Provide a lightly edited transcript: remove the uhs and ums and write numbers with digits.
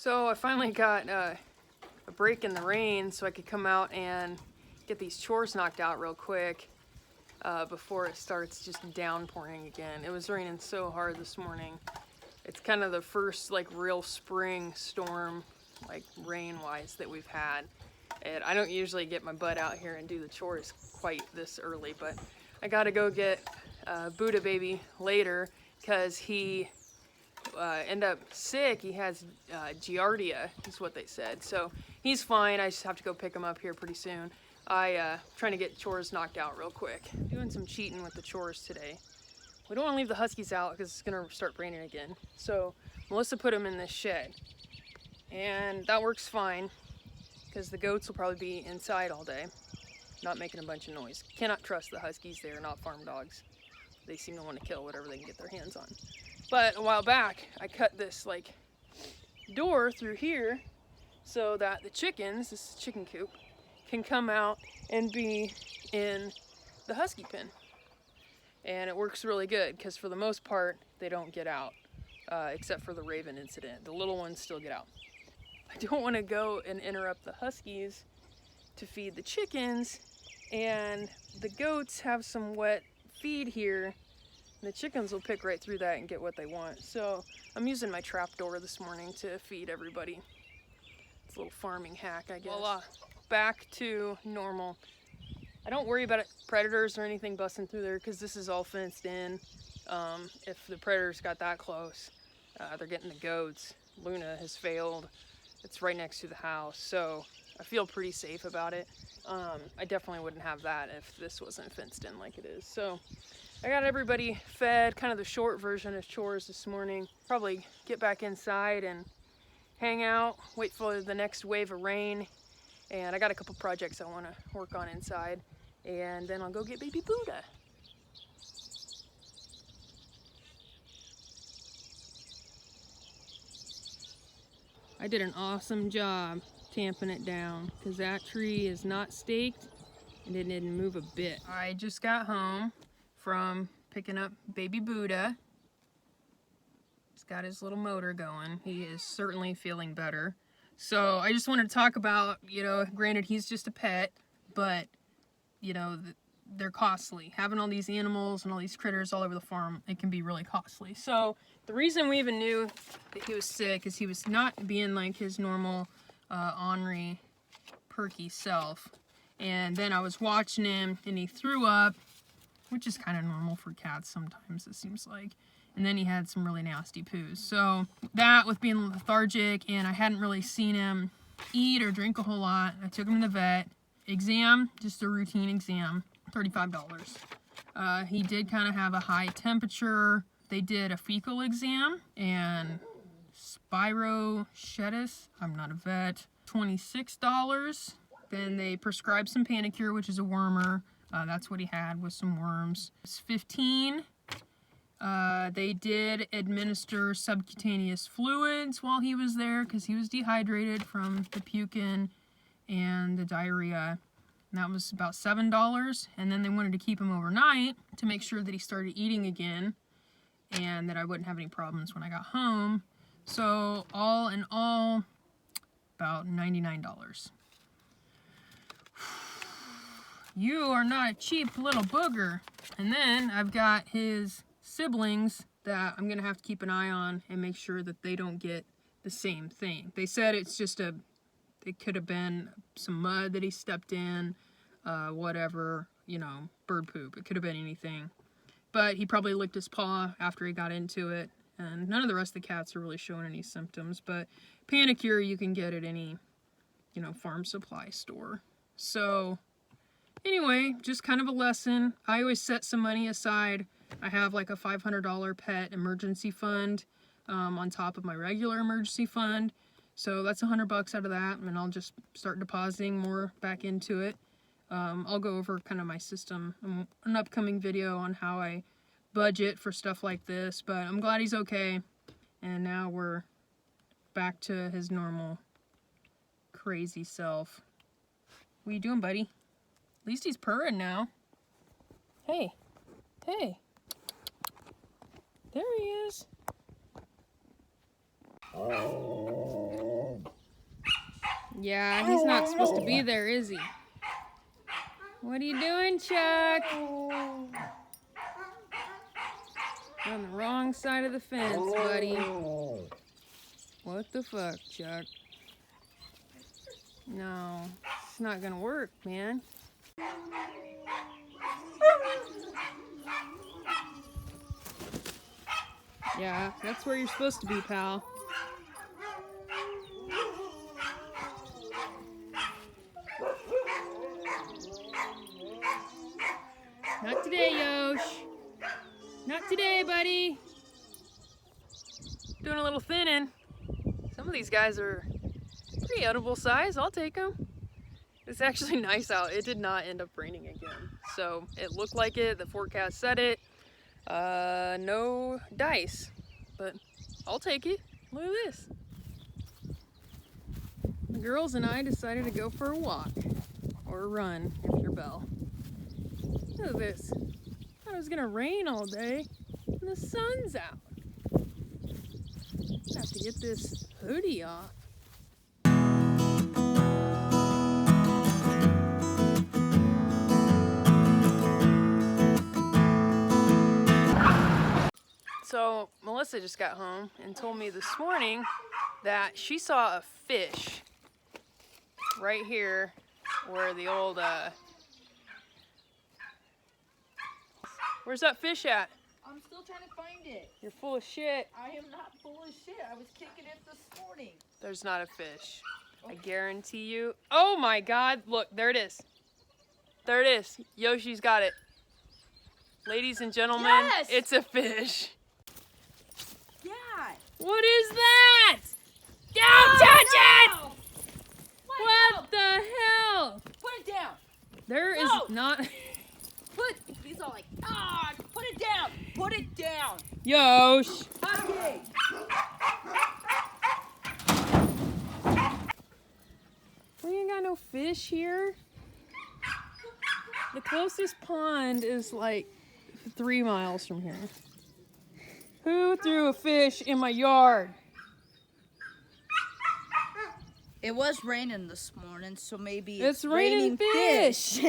So I finally got a break in the rain so I could come out and get these chores knocked out real quick before it starts just downpouring again. It was raining so hard this morning. It's kind of the first like real spring storm, like rain-wise, that we've had. And I don't usually get my butt out here and do the chores quite this early, but I gotta go get Buddha baby later because he end up sick. He has Giardia, is what they said. So he's fine. I just have to go pick him up here pretty soon. Trying to get chores knocked out real quick. Doing some cheating with the chores today. We don't want to leave the huskies out because it's gonna start raining again. So Melissa put them in this shed, and that works fine because the goats will probably be inside all day, not making a bunch of noise. Cannot trust the huskies. They are not farm dogs. They seem to want to kill whatever they can get their hands on. But a while back, I cut this like door through here so that the chickens, this chicken coop, can come out and be in the husky pen. And it works really good because for the most part, they don't get out, except for the raven incident. The little ones still get out. I don't want to go and interrupt the huskies to feed the chickens, and the goats have some wet feed here. The chickens will pick right through that and get what they want. So I'm using my trap door this morning to feed everybody. It's a little farming hack, I guess. Voila, back to normal. I don't worry about predators or anything busting through there because this is all fenced in. If the predators got that close, they're getting the goats. Luna has failed. It's right next to the house, so I feel pretty safe about it. I definitely wouldn't have that if this wasn't fenced in like it is. So I got everybody fed, kind of the short version of chores this morning. Probably get back inside and hang out, wait for the next wave of rain. And I got a couple projects I want to work on inside. And then I'll go get baby Buddha. I did an awesome job tamping it down because that tree is not staked and it didn't move a bit. I just got home from picking up baby Buddha. He's got his little motor going. He is certainly feeling better. So I just wanted to talk about, granted he's just a pet, but they're costly. Having all these animals and all these critters all over the farm, it can be really costly. So the reason we even knew that he was sick is he was not being like his normal ornery, perky self. And then I was watching him and he threw up, which is kind of normal for cats sometimes, it seems like. And then he had some really nasty poos. So that with being lethargic, and I hadn't really seen him eat or drink a whole lot, I took him to the vet. Exam, just a routine exam, $35. He did kind of have a high temperature. They did a fecal exam and spirochetus, I'm not a vet, $26. Then they prescribed some Panacur, which is a wormer. That's what he had, was some worms. It's $15. They did administer subcutaneous fluids while he was there because he was dehydrated from the puking and the diarrhea. And that was about $7. And then they wanted to keep him overnight to make sure that he started eating again and that I wouldn't have any problems when I got home. So all in all, about $99. You are not a cheap little booger. And then I've got his siblings that I'm gonna have to keep an eye on and make sure that they don't get the same thing. They said it's just it could have been some mud that he stepped in, whatever, bird poop. It could have been anything. But he probably licked his paw after he got into it. And none of the rest of the cats are really showing any symptoms. But Panacur you can get at any, farm supply store. So anyway, just kind of a lesson. I always set some money aside. I have like a $500 pet emergency fund on top of my regular emergency fund. So that's $100 out of that, and I'll just start depositing more back into it. I'll go over kind of my system in an upcoming video on how I budget for stuff like this, but I'm glad he's okay. And now we're back to his normal crazy self. What are you doing, buddy? At least he's purring now. Hey. Hey. There he is. Yeah, he's not supposed to be there, is he? What are you doing, Chuck? You're on the wrong side of the fence, buddy. What the fuck, Chuck? No, it's not gonna work, man. Yeah, that's where you're supposed to be, pal. Not today, Yosh. Not today, buddy. Doing a little thinning. Some of these guys are pretty edible size. I'll take them. It's actually nice out. It did not end up raining again. So it looked like it. The forecast said it. No dice, but I'll take it. Look at this. The girls and I decided to go for a walk, or a run if you're Belle. Look at this. I thought it was gonna rain all day, and the sun's out. I have to get this hoodie off. So Melissa just got home and told me this morning that she saw a fish right here where the old, where's that fish at? I'm still trying to find it. You're full of shit. I am not full of shit. I was kicking it this morning. There's not a fish. I guarantee you. Oh my God, look, there it is. There it is. Yoshi's got it. Ladies and gentlemen, Yes! it's a fish. Yeah. What is that? Don't touch it! What the hell? Put it down. There is No! not. He's all like, put it down. Put it down. Yosh. Okay. We ain't got no fish here. The closest pond is like 3 miles from here. Who threw a fish in my yard? It was raining this morning, so maybe It's raining fish.